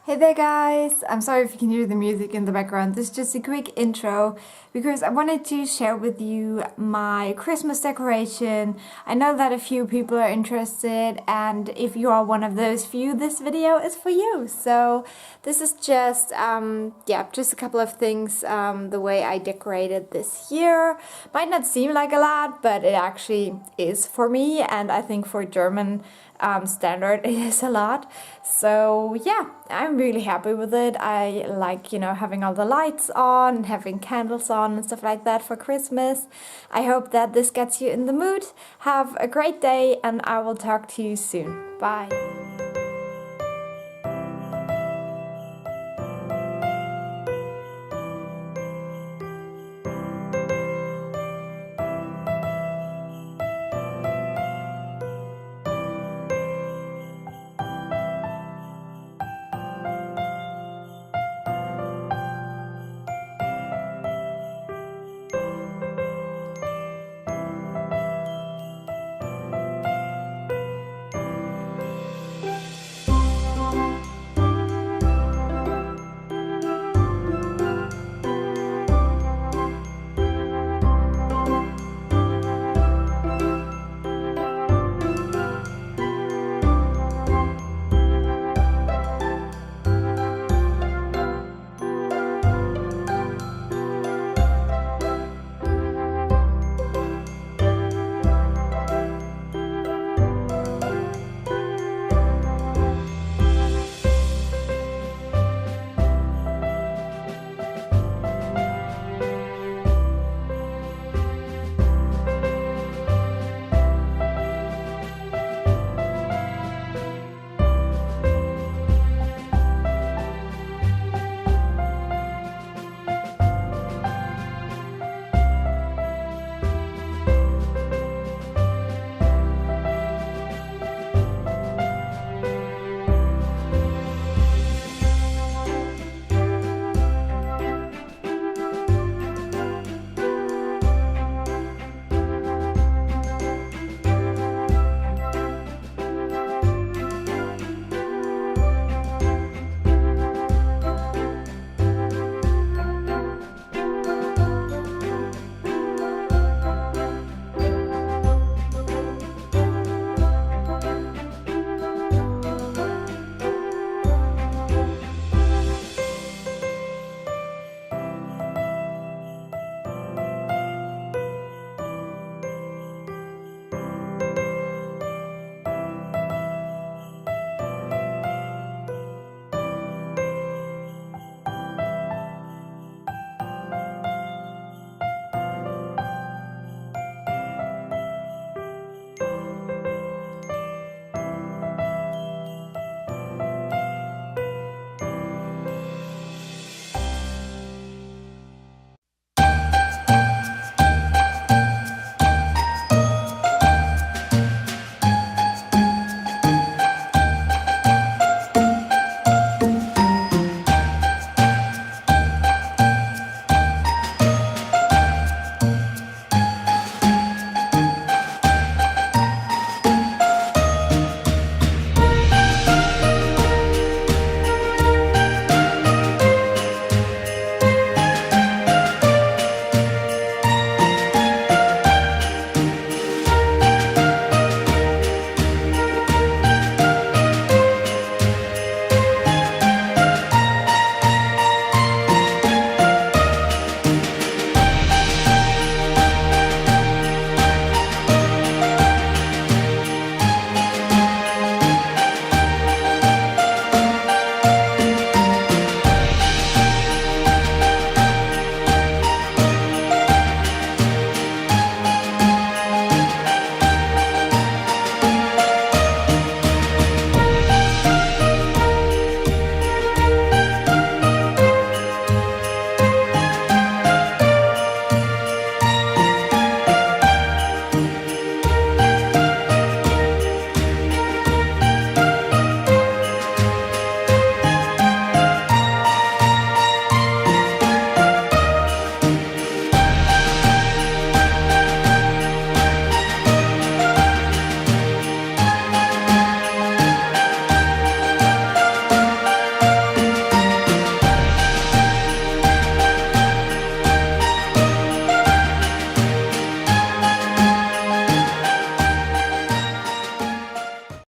Hey there guys! I'm sorry if you can hear the music in the background. This is just a quick intro because I wanted to share with you my Christmas decoration. I know that a few people are interested, and if you are one of those few, this video is for you. So this is just just a couple of things the way I decorated this year. Might not seem like a lot, but it actually is for me, and I think for German standard it is a lot. So yeah, I'm really happy with it. I like, having all the lights on and having candles on and stuff like that for Christmas. I hope that this gets you in the mood. Have a great day, and I will talk to you soon. Bye.